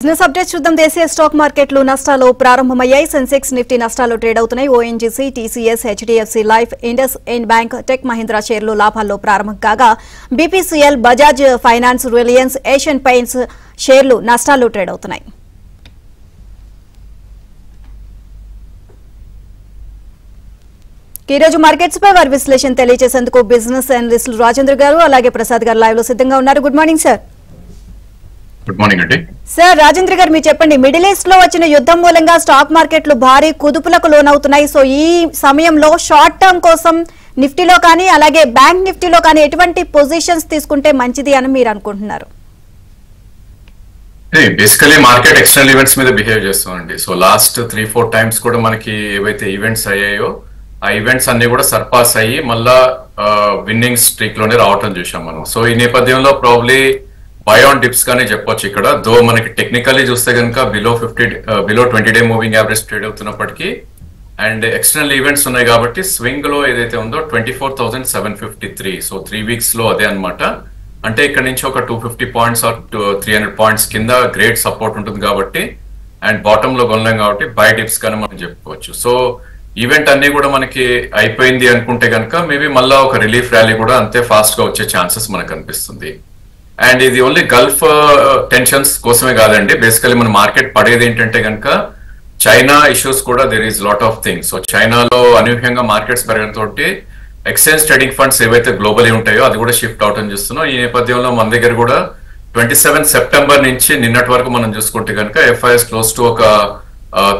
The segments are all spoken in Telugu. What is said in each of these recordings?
బిజినెస్ అప్డేట్స్ చూద్దాం. దేశీయ స్టాక్ మార్కెట్లు నష్టాలు ప్రారంభమయ్యాయి. సెన్సెక్స్ నిఫ్టీ నష్టాలు ట్రేడ్ అవుతున్నాయి. ONGC, TCS, HDFC Life, IndusInd Bank, Tech Mahindra షేర్లు లాభాల్లో ప్రారంభం కాగా BPCL, Bajaj Finance, Reliance, Asian Paints షేర్లు నష్టాల్లో ట్రేడ్ అవుతున్నాయి. ఈ రోజు మార్కెట్స్ పై వారి విశ్లేషణ తెలియజేసేందుకు బిజినెస్ అనలిస్టులు రాజేంద్ర గారు అలాగే ప్రసాద్ గారు లైవ్ లో సిద్ధంగా ఉన్నారు. Good morning sir. Good morning అండి. సార్, రాజేంద్ర గారు మీరు చెప్పండి, మిడిల్ ఈస్ట్ లో వచ్చిన యుద్ధం మూలంగా స్టాక్ మార్కెట్లు భారీ కుదుపులకు లోనవుతున్నాయి. సో ఈ సమయంలో షార్ట్ టర్మ్ కోసం నిఫ్టీలో కానీ అలాగే బ్యాంక్ నిఫ్టీలో కానీ ఎటువంటి పొజిషన్స్ తీసుకుంటే మంచిది అని మీరు అనుకుంటున్నారు? బేసికలీ మార్కెట్ ఎక్స్టర్నల్ ఈవెంట్స్ మీద బిహేవ్ చేస్తామండి. సో లాస్ట్ 3-4 టైమ్స్ కూడా మనకి ఏవైతే ఈవెంట్స్ అయ్యాయో ఆ ఈవెంట్స్ అన్ని కూడా సర్పాస్ అయ్యి మళ్ళా విన్నింగ్ స్ట్రీక్ లోనే రావటం చూసాం మనం. సో ఈ నేపథ్యంలో ప్రాబ్లీ బై ఆన్ డిప్స్ గానే చెప్పొచ్చు ఇక్కడ. దో మనకి టెక్నికల్లీ చూస్తే కనుక below 20 day moving average trade అవుతున్నప్పటికీ అండ్ ఎక్స్టర్నల్ ఈవెంట్స్ ఉన్నాయి కాబట్టి స్వింగ్ లో ఏదైతే ఉందో 24,753. సో 3 వీక్స్ లో అదే అనమాట. అంటే ఇక్కడ నుంచి ఒక 250 పాయింట్స్ ఆర్ 300 పాయింట్స్ కింద గ్రేట్ సపోర్ట్ ఉంటుంది కాబట్టి అండ్ బాటమ్ లో కొనలేం కాబట్టి బై డిప్స్ గానే మనం చెప్పుకోవచ్చు. సో ఈవెంట్ అన్ని కూడా మనకి అయిపోయింది అనుకుంటే కనుక మేబీ మళ్ళా ఒక రిలీఫ్ ర్యాలీ కూడా అంతే ఫాస్ట్ గా వచ్చే ఛాన్సెస్ మనకు అనిపిస్తుంది. అండ్ ఇది ఓన్లీ గల్ఫ్ టెన్షన్స్ కోసమే కాదండి. బేసికలీ మన మార్కెట్ పడేది ఏంటంటే కనుక చైనా ఇష్యూస్ కూడా there is lot of things. So చైనాలో అనూహ్యంగా మార్కెట్స్ పెరగడంతో ఎక్స్చేంజ్ ట్రేడింగ్ ఫండ్స్ ఏవైతే గ్లోబలీ ఉంటాయో అది కూడా షిఫ్ట్ అవటం చూస్తున్నాం. ఈ నేపథ్యంలో మన దగ్గర కూడా 27 సెప్టెంబర్ నుంచి నిన్నటి వరకు మనం చూసుకుంటే కనుక ఎఫ్ఐఎస్ క్లోజ్ టు ఒక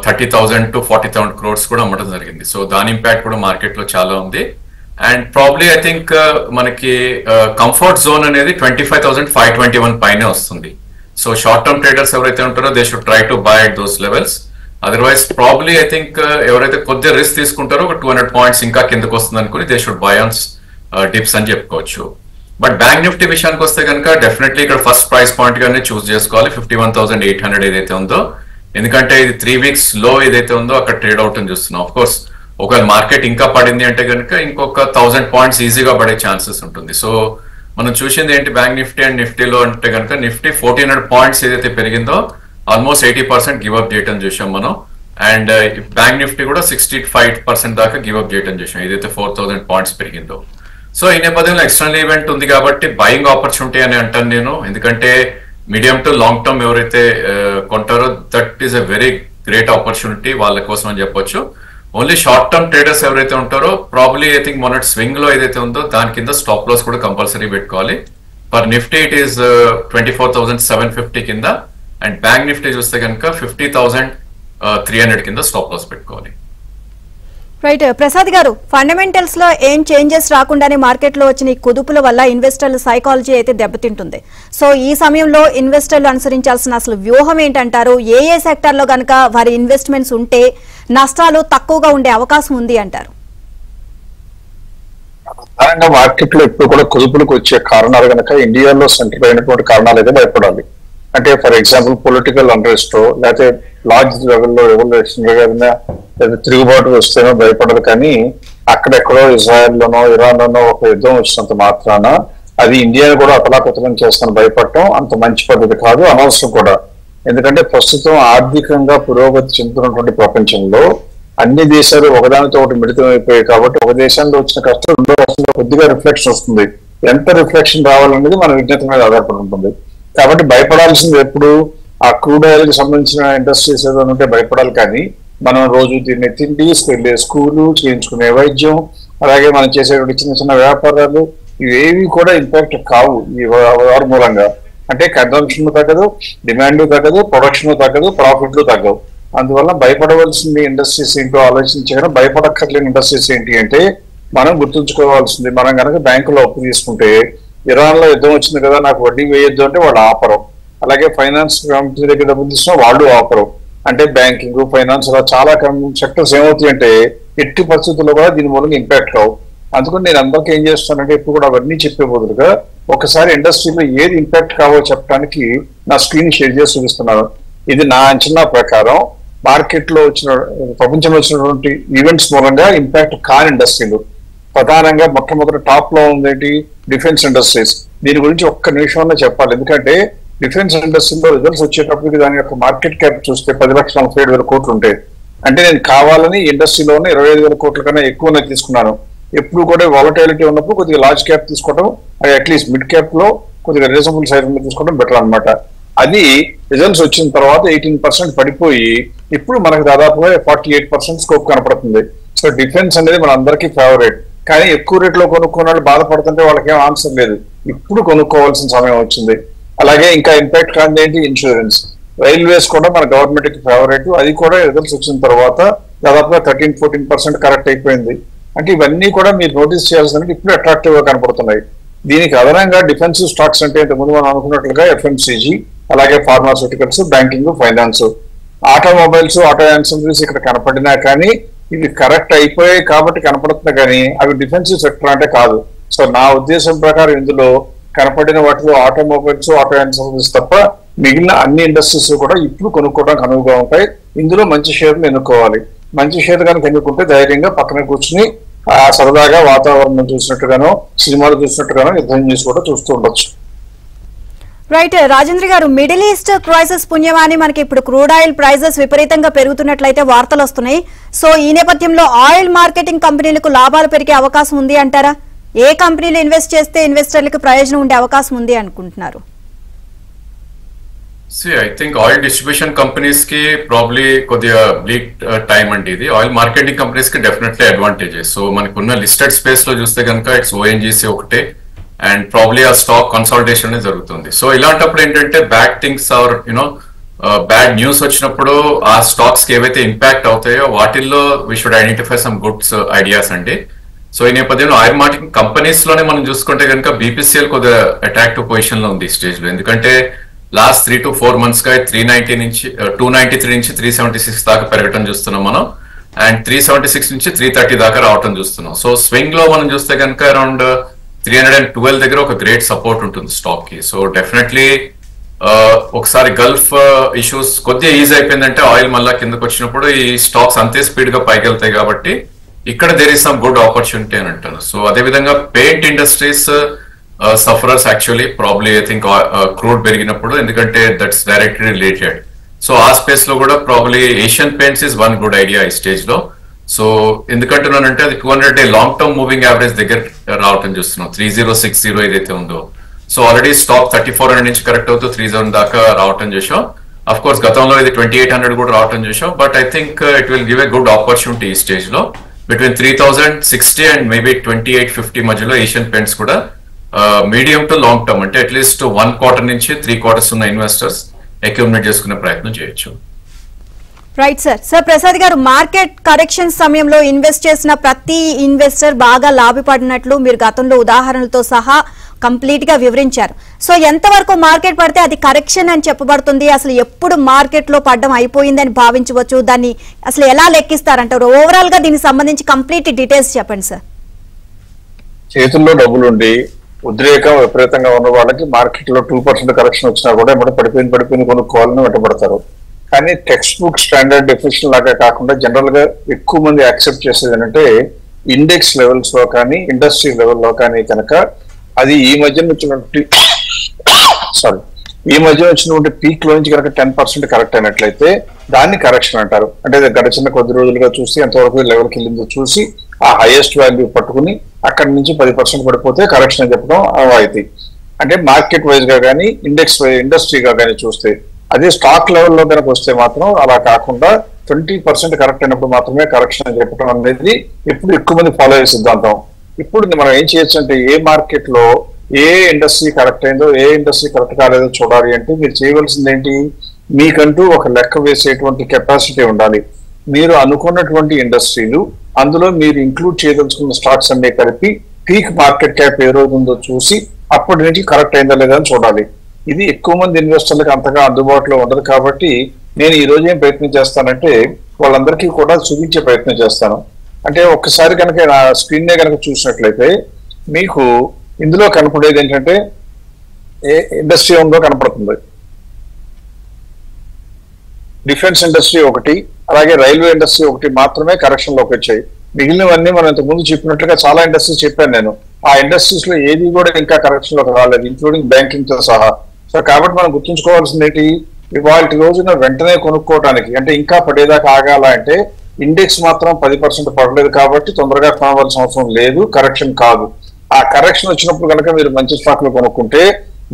30,000 to 40,000 crores కూడా అమ్మటం జరిగింది. సో దాని ఇంపాక్ట్ కూడా మార్కెట్ లో చాలా ఉంది. అండ్ ప్రాబ్లీ ఐ థింక్ మనకి కంఫర్ట్ జోన్ అనేది 25,521 పైనే వస్తుంది. సో షార్ట్ టర్మ్ ట్రేడర్స్ ఎవరైతే ఉంటారో they should try to buy at those levels. Otherwise probably I think ఎవరైతే కొద్దిగా రిస్క్ తీసుకుంటారో ఒక 200 పాయింట్స్ ఇంకా కిందకు వస్తుంది అనుకుని they should buy on dips అని చెప్పుకోవచ్చు. బట్ బ్యాంక్ నిఫ్టీ విషయానికి వస్తే కనుక డెఫినెట్లీ ఇక్కడ ఫస్ట్ ప్రైస్ పాయింట్ గానే చూస్ చేసుకోవాలి 51,800 ఏదైతే ఉందో. ఎందుకంటే ఇది 3 వీక్స్ లో ఏదైతే ఉందో అక్కడ ట్రేడ్ అవుట్ అని చూస్తున్నాం. ఆఫ్ కోర్స్ ఒకవేళ మార్కెట్ ఇంకా పడింది అంటే కనుక ఇంకొక 1000 పాయింట్స్ ఈజీగా పడే ఛాన్సెస్ ఉంటుంది. సో మనం చూసింది ఏంటి బ్యాంక్ నిఫ్టీ అండ్ నిఫ్టీలో అంటే కనుక నిఫ్టీ 1400 పాయింట్స్ ఏదైతే పెరిగిందో ఆల్మోస్ట్ 80% గివ్అప్ చేయటం చూసాం మనం. అండ్ బ్యాంక్ నిఫ్టీ కూడా 65% దాకా గివ్అప్ చేయటం చూసాం ఏదైతే 4000 పాయింట్స్ పెరిగిందో. సో ఈ నేపథ్యంలో ఎక్స్టర్నల్ ఈవెంట్ ఉంది కాబట్టి బయింగ్ ఆపర్చునిటీ అని అంటాను నేను. ఎందుకంటే మీడియం టు లాంగ్ టర్మ్ ఎవరైతే కొంటారో that is a very great opportunity వాళ్ళ కోసం అని చెప్పొచ్చు. ఓన్లీ షార్ట్ టర్మ్ ట్రేడర్స్ ఎవరైతే ఉంటారో ప్రాబ్లీ ఐ థింక్ మొన్నటి స్వింగ్ లో ఏదైతే ఉందో దాని కింద స్టాప్ లాస్ కూడా కంపల్సరీ పెట్టుకోవాలి. పర్ నిఫ్టీ ఇట్ ఈస్ 24,750 కింద అండ్ బ్యాంక్ నిఫ్టీ చూస్తే కనుక 50,300 కింద స్టాప్ లాస్ పెట్టుకోవాలి. రైట్ ప్రసాద్ గారు, ఫండమెంటల్స్ లో ఏం చేంజెస్ రాకుండానే మార్కెట్ లో వచ్చిన ఈ కుదుపుల వల్ల ఇన్వెస్టర్ల సైకాలజీ అయితే దెబ్బతింటుంది. సో ఈ సమయంలో ఇన్వెస్టర్లు అనుసరించాల్సిన అసలు వ్యూహం ఏంటంటారు? ఏ సెక్టర్ లో గనక వారి ఇన్వెస్ట్మెంట్స్ ఉంటే నష్టాలు తక్కువగా ఉండే అవకాశం ఉంది అంటారు? మార్కెట్ లో ఇప్పుడు కూడా కుదుపులకు వచ్చే కారణాలు కనుక ఇండియాలో సెంటర్ అయినటువంటి కారణాలు అయితే భయపడాలి. అంటే ఫర్ ఎగ్జాంపుల్ పొలిటికల్ అన్రెస్ట్ లేకపోతే లార్జ్ లెవెల్లో రెవల్యూషన్ లేదా తిరుగుబాటు వస్తేనో భయపడదు. కానీ అక్కడెక్కడో ఇజ్రాయెల్లోనో ఇరాన్లోనో ఒక యుద్ధం వచ్చినంత మాత్రాన అది ఇండియాను కూడా అతలాకుతలం చేస్తాను భయపడటం అంత మంచి పద్ధతి కాదు, అనవసరం కూడా. ఎందుకంటే ప్రస్తుతం ఆర్థికంగా పురోగతి చెందుతున్నటువంటి ప్రపంచంలో అన్ని దేశాలు ఒకదానితో ఒకటి మిళితమైపోయాయి కాబట్టి ఒక దేశంలో వచ్చిన కష్టం రెండో రాష్ట్రంలో కొద్దిగా రిఫ్లెక్షన్ వస్తుంది. ఎంత రిఫ్లెక్షన్ రావాలనేది మన విజ్ఞత మీద ఆధారపడి ఉంటుంది. కాబట్టి భయపడాల్సింది ఎప్పుడు ఆ క్రూడ్ ఆయిల్ కి సంబంధించిన ఇండస్ట్రీస్ ఏదైనా ఉంటే భయపడాలి. కానీ మనం రోజు తినే తిండి, వెళ్ళే స్కూలు, చేయించుకునే వైద్యం, అలాగే మనం చేసేటువంటి చిన్న చిన్న వ్యాపారాలు ఇవేవి కూడా ఇంపాక్ట్ కావు ఈ వారి మూలంగా. అంటే కన్సంప్షన్ తగ్గదు, డిమాండ్ తగ్గదు, ప్రొడక్షన్ తగ్గదు, ప్రాఫిట్లు తగ్గవు. అందువల్ల భయపడవలసింది ఇండస్ట్రీస్ ఏంటో ఆలోచించగానే భయపడక్కర్లేని ఇండస్ట్రీస్ ఏంటి అంటే మనం గుర్తుంచుకోవాల్సింది, మనం కనుక బ్యాంకులో అప్పు తీసుకుంటే ఇరాన్ లో యుద్ధం వచ్చింది కదా నాకు వడ్డీ వేయొద్దు అంటే వాళ్ళు ఆపరం. అలాగే ఫైనాన్స్ కంపెనీ దగ్గర డబ్బులు తీసుకున్నా వాళ్ళు ఆపరం. అంటే బ్యాంకింగ్, ఫైనాన్స్ అలా చాలా సెక్టర్స్ ఏమవుతాయి అంటే ఎట్టి పరిస్థితుల్లో కూడా దీని మూలంగా ఇంపాక్ట్ కావు. అందుకని నేను అందరికీ ఏం చేస్తానంటే ఇప్పుడు కూడా అవన్నీ చెప్పే బదులుగా ఒకసారి ఇండస్ట్రీలో ఏది ఇంపాక్ట్ కావో చెప్పడానికి నా స్క్రీన్ షేర్ చేసి చూపిస్తున్నాను. ఇది నా అంచనా ప్రకారం మార్కెట్ లో వచ్చిన ప్రపంచంలో వచ్చినటువంటి ఈవెంట్స్ మూలంగా ఇంపాక్ట్ కాని ఇండస్ట్రీలు ప్రధానంగా మొట్టమొదటి టాప్ లో ఉందేంటి డిఫెన్స్ ఇండస్ట్రీస్. దీని గురించి ఒక్క నిమిషంలో చెప్పాలి. ఎందుకంటే డిఫెన్స్ ఇండస్ట్రీలో రిజల్ట్స్ వచ్చేటప్పటికి దాని యొక్క మార్కెట్ క్యాప్ చూస్తే 10,47,000 కోట్లు ఉంటాయి. అంటే నేను కావాలని ఇండస్ట్రీలోనే 25,000 కోట్ల కన్నా ఎక్కువనే తీసుకున్నాను. ఎప్పుడు కూడా వాలటైలిటీ ఉన్నప్పుడు కొద్దిగా లార్జ్ క్యాప్ తీసుకోవడం, అట్లీస్ట్ మిడ్ క్యాప్ లో కొద్దిగా రీజనబుల్ సైజ్ లో తీసుకోవడం బెటర్ అనమాట. అది రిజల్ట్స్ వచ్చిన తర్వాత 18% పడిపోయి ఇప్పుడు మనకు దాదాపుగా 48% స్కోప్ కనపడుతుంది. సో డిఫెన్స్ అనేది మన అందరికీ ఫేవరెట్. కానీ ఎక్కువ రేట్లో కొనుక్కున్న వాళ్ళు బాధపడుతుంటే వాళ్ళకి ఏం ఆన్సర్ లేదు. ఇప్పుడు కొనుక్కోవాల్సిన సమయం వచ్చింది. అలాగే ఇంకా ఇంపాక్ట్ కాదు ఏంటి, ఇన్సూరెన్స్. రైల్వేస్ కూడా మన గవర్నమెంట్ కి ఫేవరెట్. అది కూడా రిజల్ట్స్ వచ్చిన తర్వాత దాదాపుగా 13-14% కరెక్ట్ అయిపోయింది. అంటే ఇవన్నీ కూడా మీరు నోటీస్ చేయాల్సిన ఇప్పుడు అట్రాక్టివ్ గా కనపడుతున్నాయి. దీనికి అదనంగా డిఫెన్సివ్ స్టాక్స్ అంటే ఇంతకుముందు మనం అనుకున్నట్లుగా ఎఫ్ఎంసీజీ, అలాగే pharmaceuticals, banking, finance, automobiles, auto ancillaries ఇక్కడ కనపడినా కానీ ఇవి కరెక్ట్ అయిపోయాయి కాబట్టి కనపడుతుంది, కానీ అవి డిఫెన్సివ్ సెక్టర్ అంటే కాదు. సో నా ఉద్దేశం ప్రకారం ఇందులో కనపడిన వాటిలో ఆటోమొబైల్స్, ఆటో యాన్సరీస్ తప్ప మిగిలిన అన్ని ఇండస్ట్రీస్ కూడా ఇప్పుడు కొనుక్కోవడానికి అనువుగా ఉంటాయి. ఇందులో మంచి షేర్లు ఎన్నుకోవాలి. మంచి షేర్ కనుక ఎన్నుకుంటే ధైర్యంగా పక్కన కూర్చుని సరదాగా వాతావరణం చూసినట్టుగానో, సినిమాలు చూసినట్టుగానో యుద్ధం చేసి కూడా చూస్తూ ఉండొచ్చు. రైట్ రాజేంద్ర గారు, మిడిల్ ఈస్ట్ క్రైసిస్ పుణ్యమాని మనకి ఇప్పుడు క్రూడ్ ఆయిల్ ప్రైజెస్ విపరీతంగా పెరుగుతున్నట్లయితే వార్తలు వస్తున్నాయి. సో ఈ నేపథ్యంలో ఆయిల్ మార్కెటింగ్ కంపెనీలకు లాభాలు పెరిగే అవకాశం ఉంది అంటారా? ఏ కంపెనీలు ఇన్వెస్ట్ చేస్తే ఇన్వెస్టర్లకు ప్రయోజనం ఉండే అవకాశం ఉంది అనుకుంటున్నారు? I think oil distribution companies కి ప్రాబ్లీ కొద్దిగా బ్లీక్ టైం అండి ఇది. ఆయిల్ మార్కెటింగ్ కంపెనీస్ కి డెఫినెట్లీ అడ్వాంటేజెస్. సో మనకున్న లిస్టెడ్ స్పేస్ లో చూస్తే కనుక ఇట్స్ ఓఎన్జీసీ ఒకటే, అండ్ ప్రాబ్లీ ఆ స్టాక్ కన్సాలిడేషన్ జరుగుతుంది. సో ఇలాంటప్పుడు ఏంటంటే bad things are bad news వచ్చినప్పుడు ఆ స్టాక్స్ కి ఏవైతే ఇంపాక్ట్ అవుతాయో వాటిల్లో we should identify some goods ideas అండి. సో ఈ నేపథ్యంలో ఆయిల్ మార్కెటింగ్ కంపెనీస్ లోనే మనం చూసుకుంటే కనుక బీపీసీఎల్ కొద్దిగా అట్రాక్టివ్ పొజిషన్ లో ఉంది ఈ స్టేజ్ లో. ఎందుకంటే లాస్ట్ 3 to 4 months గా 293 నుంచి 376 దాకా పెరగటం చూస్తున్నాం మనం, అండ్ 376 నుంచి 330 దాకా రావటం చూస్తున్నాం. సో స్వింగ్ లో మనం చూస్తే కనుక అరౌండ్ 312 దగ్గర ఒక గ్రేట్ సపోర్ట్ ఉంటుంది స్టాక్ కి. సో డెఫినెట్లీ ఒకసారి గల్ఫ్ ఇష్యూస్ కొద్దిగా ఈజీ అయిపోయిందంటే ఆయిల్ మళ్ళా కిందకు వచ్చినప్పుడు ఈ స్టాక్స్ అంతే స్పీడ్ గా పైకి వెళ్తాయి. కాబట్టి ఇక్కడ there is some good opportunity అని అంటాను. సో అదేవిధంగా paint industries sufferers actually probably I think crude పెరిగినప్పుడు, ఎందుకంటే దట్స్ డైరెక్ట్లీ రిలేటెడ్. సో ఆ స్పేస్ లో కూడా probably Asian Paints is one good idea ఈ స్టేజ్ లో. సో ఎందుకంటున్నానంటే అది 200-day long term moving average దగ్గర రావటం చూస్తున్నాం, 3060 ఏదైతే ఉందో. సో ఆల్రెడీ స్టాక్ 3400 నుంచి కరెక్ట్ అవుతూ 3000 దాకా రావటం చేసాం. అఫ్ కోర్స్ గతంలో ఇది 2800 కూడా రావటం చేసాం. But I think it will give a good opportunity ఈ స్టేజ్ లో. బిట్వీన్ 3060 అండ్ మేబీ 2850 మధ్యలో ఏషియన్ పెయింట్స్ కూడా మీడియం టు లాంగ్ టర్మ్ అంటే అట్లీస్ట్ 1 quarter నుంచి 3 quarters ఉన్న ఇన్వెస్టర్స్ అక్యుమిలేట్ చేసుకునే ప్రయత్నం చేయొచ్చు. రైట్ సార్ ప్రసాద్ గారు, మార్కెట్ కరెక్షన్ సమయంలో ఇన్వెస్ట్ చేసిన ప్రతి ఇన్వెస్టర్ బాగా లాభపడినట్లు మీరు గతంలో ఉదాహరణలతో సహా కంప్లీట్ గా వివరించారు. సో ఎంతవరకు మార్కెట్ పడితే అది కరెక్షన్ అని చెప్పబడుతుంది? అసలు ఎప్పుడు మార్కెట్ లో పడ్డం అయిపోయిందని భావించవచ్చు? దాన్ని అసలు ఎలా లెక్కిస్తారంటారు? ఓవరాల్ గా దీనికి సంబంధించి కంప్లీట్ డీటెయిల్స్ చెప్పండి సార్. చేతుల్లో డబ్బులుండి ఉద్రేకం విపరీతంగా ఉన్న వాళ్ళకి మార్కెట్ లో 2% కరెక్షన్ వచ్చినా కూడా ఏమంటే పడిపోయింది కొనుక్కోవాలని వెంటబడతారు. కానీ టెక్స్ట్ బుక్ స్టాండర్డ్ డెఫినేషన్ లాగా కాకుండా జనరల్ గా ఎక్కువ మంది యాక్సెప్ట్ చేసేది ఏంటంటే ఇండెక్స్ లెవెల్స్ లో కానీ ఇండస్ట్రీ లెవెల్లో కానీ కనుక అది ఈ మధ్య వచ్చినటువంటి పీక్ లో నుంచి కనుక 10% కరెక్ట్ అయినట్లయితే దాన్ని కరెక్షన్ అంటారు. అంటే గడిచిన కొద్ది రోజులుగా చూసి ఎంతవరకు లెవెల్కి వెళ్ళిందో చూసి ఆ హైయెస్ట్ వాల్యూ పట్టుకుని అక్కడి నుంచి 10% పడిపోతే కరెక్షన్ అని చెప్పడం ఆవాయితీ. అంటే మార్కెట్ వైజ్ గా కానీ ఇండస్ట్రీగా కానీ చూస్తే, అదే స్టాక్ లెవెల్లో కనుక వస్తే మాత్రం అలా కాకుండా 20% కరెక్ట్ అయినప్పుడు మాత్రమే కరెక్షన్ అని చెప్పడం అనేది ఎప్పుడు ఎక్కువ మంది ఫాలో అయ్యే సిద్ధాంతం. ఇప్పుడు మనం ఏం చేయొచ్చు అంటే ఏ మార్కెట్ లో ఏ ఇండస్ట్రీ కరెక్ట్ అయిందో ఏ ఇండస్ట్రీ కరెక్ట్ కాలేదో చూడాలి అంటే మీరు చేయవలసింది ఏంటి, మీకంటూ ఒక లెక్క వేసేటువంటి కెపాసిటీ ఉండాలి. మీరు అనుకున్నటువంటి ఇండస్ట్రీలు అందులో మీరు ఇంక్లూడ్ చేయదలుచుకున్న స్టాక్స్ అన్ని కలిపి పీక్ మార్కెట్ క్యాప్ ఏ రోజు ఉందో చూసి అప్పటి నుంచి కరెక్ట్ అయిందా లేదా అని చూడాలి. ఇది ఎక్కువ మంది ఇన్వెస్టర్లకు అంతగా అందుబాటులో ఉండదు. కాబట్టి నేను ఈ రోజు ఏం ప్రయత్నం చేస్తానంటే వాళ్ళందరికీ కూడా చూపించే ప్రయత్నం చేస్తాను. అంటే ఒక్కసారి కనుక నా స్క్రీన్ కనుక చూసినట్లయితే మీకు ఇందులో కనపడేది ఏంటంటే ఏ ఇండస్ట్రీ ఉందో కనపడుతుంది. డిఫెన్స్ ఇండస్ట్రీ ఒకటి, అలాగే రైల్వే ఇండస్ట్రీ ఒకటి మాత్రమే కరెక్షన్ లోకి వచ్చాయి. మిగిలినవన్నీ మనం ఇంతకుముందు చెప్పినట్లుగా చాలా ఇండస్ట్రీస్ చెప్పాను నేను. ఆ ఇండస్ట్రీస్ లో ఏది కూడా ఇంకా కరెక్షన్ లోకి రాలేదు, ఇంక్లూడింగ్ బ్యాంకింగ్ తో సహా. సో కాబట్టి మనం గుర్తుంచుకోవాల్సింది ఇవాళ రోజున వెంటనే కొనుక్కోవడానికి అంటే ఇంకా పడేదాకా ఆగాల అంటే ఇండెక్స్ మాత్రం 10% పడలేదు కాబట్టి తొందరగా కొనవలసిన అవసరం లేదు, కరెక్షన్ కాదు. ఆ కరెక్షన్ వచ్చినప్పుడు కనుక మీరు మంచి స్టాక్లు కొనుక్కుంటే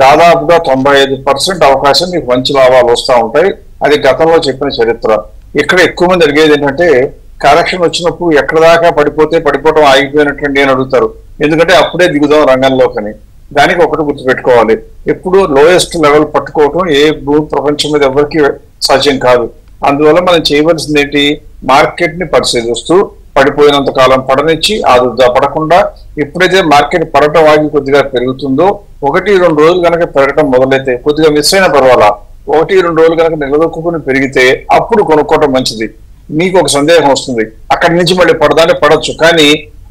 దాదాపుగా 95% అవకాశం మీకు మంచి లాభాలు వస్తూ ఉంటాయి. అది గతంలో చెప్పిన చరిత్ర. ఇక్కడ ఎక్కువ మంది అడిగేది ఏంటంటే కరెక్షన్ వచ్చినప్పుడు ఎక్కడ దాకా పడిపోవడం ఆగిపోయినట్టు అని అడుగుతారు. ఎందుకంటే అప్పుడే దిగుదాం రంగంలోకని. దానికి ఒకటి గుర్తుపెట్టుకోవాలి, ఎప్పుడు లోయెస్ట్ లెవెల్ పట్టుకోవటం ఏ ప్రపంచం మీద ఎవరికి సాధ్యం కాదు. అందువల్ల మనం చేయవలసింది ఏంటి, మార్కెట్ ని పరిశీలిస్తూ పడిపోయినంత కాలం పడనిచ్చి ఆదుర్దా పడకుండా ఎప్పుడైతే మార్కెట్ పడటం ఆగి కొద్దిగా పెరుగుతుందో 1-2 రోజులు కనుక పెరగడం మొదలైతే కొద్దిగా మిస్ అయినా పర్వాలా 1-2 రోజులు కనుక నిలదొక్కుని పెరిగితే అప్పుడు కొనుక్కోవడం మంచిది. మీకు ఒక సందేహం వస్తుంది, అక్కడి నుంచి మళ్ళీ పడదానే పడవచ్చు, కానీ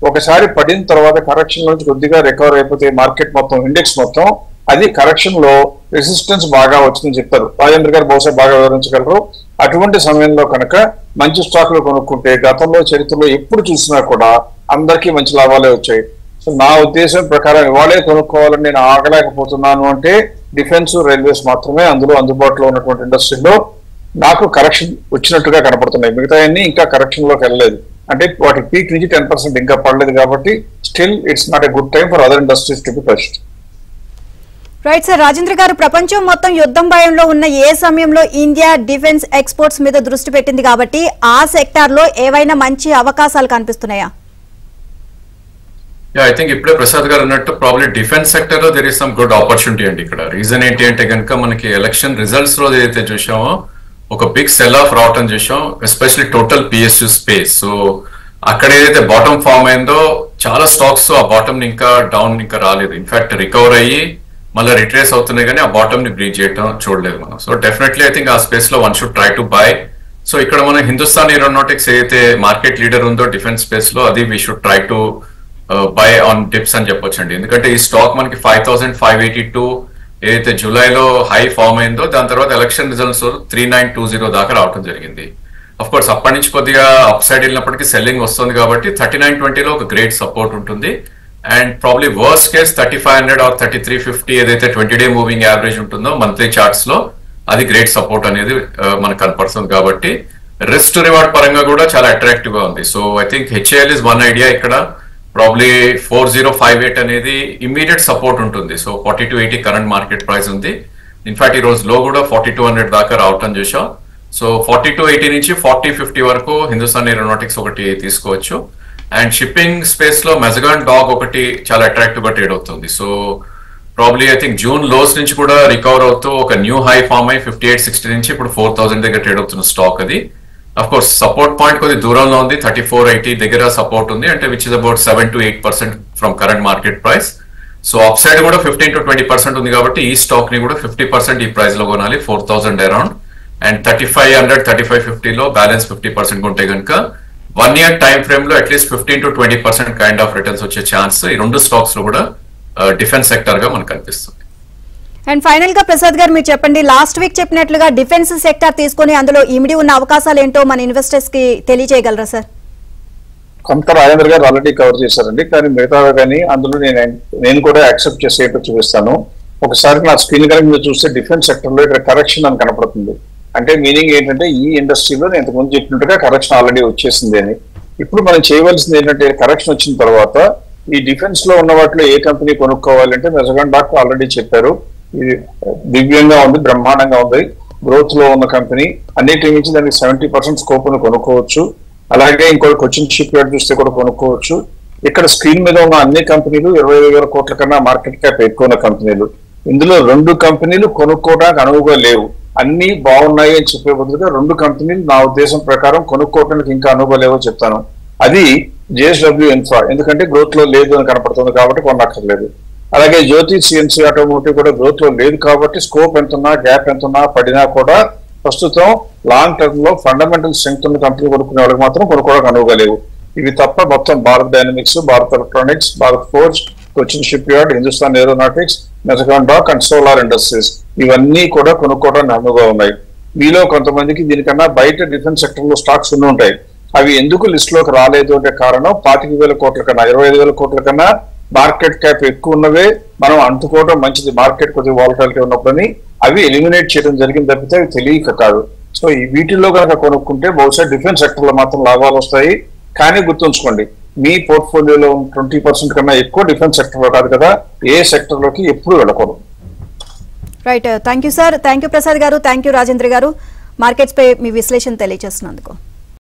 ఒకసారి పడిన తర్వాత కరెక్షన్ నుంచి కొద్దిగా రికవర్ అయిపోతే మార్కెట్ మొత్తం ఇండెక్స్ మొత్తం అది కరెక్షన్ లో రెసిస్టెన్స్ బాగా వచ్చిందని చెప్తారు. రాజేంద్ర గారు బహుశా బాగా వివరించగలరు. అటువంటి సమయంలో కనుక మంచి స్టాక్లు కొనుక్కుంటే గతంలో చరిత్రలో ఎప్పుడు చూసినా కూడా అందరికీ మంచి లాభాలే వచ్చాయి. సో నా ఉద్దేశం ప్రకారం ఇవాళే కొనుక్కోవాలని నేను ఆగలేకపోతున్నాను అంటే డిఫెన్స్, రైల్వేస్ మాత్రమే అందులో అందుబాటులో ఉన్నటువంటి ఇండస్ట్రీలో నాకు కరెక్షన్ వచ్చినట్టుగా కనపడుతున్నాయి. మిగతా అన్ని ఇంకా కరెక్షన్ లోకి వెళ్ళలేదు. అంటే వాటి పీక్ నుంచి 10% ఇంకా పడలేదు కాబట్టి still it's not a good time for other industries to be touched. Right sir. Rajendra గారు, ప్రపంచం మొత్తం యుద్ధం భయంలో ఉన్న ఏ సమయంలో ఇండియా డిఫెన్స్ ఎక్స్పోర్ట్స్ మీద దృష్టి పెట్టింది కాబట్టి ఆ సెక్టార్ లో ఏవైనా మంచి అవకాశాలు కనిపిస్తున్నాయా? ఐ థింక్ ఇప్పుడే ప్రసాద్ గారు అన్నట్టు ప్రాబ్లీ డిఫెన్స్ సెక్టర్ లో there is some good opportunity అండి. ఇక్కడ రీజన్ ఏంటి అంటే కనుక మనకి ఎలక్షన్ రిజల్ట్స్ లో ఏదైతే చూసామో ఒక బిగ్ సెల్ ఆఫ్ రావటం చూసాం, especially total PSU space. So అక్కడ ఏదైతే బాటమ్ ఫామ్ అయిందో చాలా స్టాక్స్ ఆ బాటమ్ ఇంకా డౌన్ ఇంకా రాలేదు. ఇన్ఫాక్ట్ రికవర్ అయ్యి మళ్ళీ రిట్రేస్ అవుతున్నాయి కానీ ఆ బాటమ్ ని బ్రీచ్ చేయడం చూడలేదు మనం. సో డెఫినెట్లీ ఐ థింక్ ఆ స్పేస్ లో one should try to buy. So ఇక్కడ మనం హిందుస్థాన్ ఏరోనాటిక్స్ ఏదైతే మార్కెట్ లీడర్ ఉందో డిఫెన్స్ స్పేస్ లో అది we should try to buy on dips అని చెప్పొచ్చండి. ఎందుకంటే ఈ స్టాక్ మనకి 5582 ఏదైతే జూలైలో హై ఫామ్ అయిందో దాని తర్వాత ఎలక్షన్ రిజల్ట్స్ 3920 దాకా రావడం జరిగింది. అఫ్ కోర్స్ అప్పటి నుంచి కొద్దిగా అప్ సైడ్ వెళ్ళినప్పటికీ సెల్లింగ్ వస్తుంది కాబట్టి 3920లో ఒక గ్రేట్ సపోర్ట్ ఉంటుంది. And probably worst case 3500 or 3350 ఏదైతే 20-day మూవింగ్ యావరేజ్ ఉంటుందో మంత్లీ చార్ట్స్ లో అది గ్రేట్ సపోర్ట్ అనేది మనకు కనపడుతుంది. కాబట్టి రిస్క్ టు రివార్డ్ పరంగా కూడా చాలా అట్రాక్టివ్ గా ఉంది. So I think HAL is one idea. ఇక్కడ ప్రాబ్లీ 4058 అనేది ఇమ్మీడియట్ సపోర్ట్ ఉంటుంది. సో 4280 కరెంట్ మార్కెట్ ప్రైస్ ఉంది. ఇన్ఫాక్ట్ ఈ రోజు లో కూడా 4200 దాకా రావటం చూసాం. సో 4280 నుంచి 4050 వరకు హిందుస్థాన్ ఏరోనాటిక్స్ ఒకటి తీసుకోవచ్చు. అండ్ షిప్పింగ్ స్పేస్ లో మెజగాన్ డాగ్ ఒకటి చాలా అట్రాక్టివ్ గా ట్రేడ్ అవుతుంది. So probably I think June lows నుంచి కూడా రికవర్ అవుతూ ఒక న్యూ హై ఫామ్ అయి 5860 నుంచి ఇప్పుడు 4000 దగ్గర ట్రేడ్ అవుతున్న స్టాక్ అది. అఫ్ కోర్స్ సపోర్ట్ పాయింట్ కొద్ది దూరంలో ఉంది, 3480 దగ్గర సపోర్ట్ ఉంది, అంటే which is about 7 to 8% from current market price. So up side కూడా 15 to 20% ఉంది కాబట్టి ఈ స్టాక్ ని కూడా 50% ఈ ప్రైస్ లో కొనాలి, 4000 అరౌండ్. అండ్ 3500 3550 లో బ్యాలెన్స్ 50% కొంటే కనుక 1 year టైం ఫ్రేమ్ లో at least 15 to 20% kind of returns వచ్చే ఛాన్స్ ఈ రెండు స్టాక్స్ లో కూడా డిఫెన్స్ సెక్టర్ గా మనకు కనిపిస్తుంది. అండ్ ఫైనల్ గా ప్రసాద్ గారు మీరు చెప్పండి, లాస్ట్ వీక్ చెప్పినట్లుగా డిఫెన్స్ సెక్టర్ తీసుకొని అందులో ఇమిడి ఉన్న అవకాశాలు ఏంటో మన ఇన్వెస్టర్స్ కి తెలియజేయగలరా సార్? కొంత రాజేంద్ర గారు ఆల్రెడీ కవర్ చేశారండి, కానీ మిగతా కానీ అందులో నేను కూడా యాక్సెప్ట్ చేసేట్టు చూపిస్తాను. ఒకసారి నా స్క్రీన్ కనుక మీరు చూస్తే డిఫెన్స్ సెక్టర్ లో ఇక్కడ కరెక్షన్ అని కనపడుతుంది. అంటే మీనింగ్ ఏంటంటే ఈ ఇండస్ట్రీలో నేను ఇంతకుముందు చెప్పినట్టుగా కరెక్షన్ ఆల్రెడీ వచ్చేసింది అని. ఇప్పుడు మనం చేయవలసింది ఏంటంటే కరెక్షన్ వచ్చిన తర్వాత ఈ డిఫెన్స్ లో ఉన్న వాటిలో ఏ కంపెనీ కొనుక్కోవాలంటే మెజగాన్ డాక్ ఆల్రెడీ చెప్పారు. ఇది దివ్యంగా ఉంది, బ్రహ్మాండంగా ఉంది, గ్రోత్ లో ఉన్న కంపెనీ. అన్నిటి నుంచి దానికి 70% స్కోప్ ను కొనుక్కోవచ్చు. అలాగే ఇంకోటి కొచ్చిన్ షిప్ యార్డ్ చూస్తే కూడా కొనుక్కోవచ్చు. ఇక్కడ స్క్రీన్ మీద ఉన్న అన్ని కంపెనీలు 25,000 కోట్ల కన్నా మార్కెట్ క్యాప్ ఎక్కువ ఉన్న కంపెనీలు. ఇందులో 2 కంపెనీలు కొనుక్కోవడానికి అనువుగా లేవు. అన్ని బాగున్నాయి అని చెప్పే బదులుగా 2 కంపెనీలు నా ఉద్దేశం ప్రకారం కొనుక్కోవడానికి ఇంకా అనువుగా లేవో చెప్తాను. అది జేఎస్డబ్ల్యూ ఇన్ఫ్రా, ఎందుకంటే గ్రోత్ లో లేదు అని కనపడుతుంది కాబట్టి కొనక్కర్లేదు. అలాగే జ్యోతి సిఎన్సీ ఆటోమోటివ్ కూడా గ్రోత్ లో లేదు కాబట్టి స్కోప్ ఎంతున్నా గ్యాప్ ఎంతున్నా పడినా కూడా ప్రస్తుతం లాంగ్ టర్మ్ లో ఫండమెంటల్ స్ట్రెంగ్త్ ఉన్న కంపెనీ కొనుక్కునే వాళ్ళకి మాత్రం కొనుక్కోవడానికి అనువుగా లేవు. ఇవి తప్ప మొత్తం Bharat Dynamics, Bharat Electronics, Bharat Forge, Cochin shipyard, Hindustan Aeronautics, Mazagon Dock and Solar Industries ఇవన్నీ కూడా కొనుక్కోవడానికి అనువుగా ఉన్నాయి. మీలో కొంతమందికి దీనికన్నా బయట డిఫెన్స్ సెక్టర్ లో స్టాక్స్ ఉంటాయి. అవి ఎందుకు లిస్ట్ లోకి రాలేదు అంటే కారణం 25,000 కోట్ల కన్నా 25,000 కోట్ల కన్నా మార్కెట్ క్యాప్ ఎక్కువ ఉన్నవే మనం అందుకోవడం మంచిది, మార్కెట్ కొద్దిగా వాలటాలిటీ ఉన్నప్పుడని అవి ఎలిమినేట్ చేయడం జరిగింది తప్పితే అవి తెలియక కాదు. సో ఈ వీటిల్లో కనుక కొనుక్కుంటే బహుశా డిఫెన్స్ సెక్టర్ లో మాత్రం లాభాలు వస్తాయి. కానీ గుర్తుంచుకోండి, మీ పోర్ట్ఫోలియోలో 20% కన్నా ఎక్కువ డిఫెన్స్ సెక్టర్ లో కాదు కదా, ఏ సెక్టర్ లోకి ఎప్పుడు వెళ్ళకూడదు. Right, thank you sir, thank you Prasad గారు, థ్యాంక్ యూ రాజేంద్ర గారు, మార్కెట్స్ పై మీ విశ్లేషణ తెలియజేస్తున్నందుకు.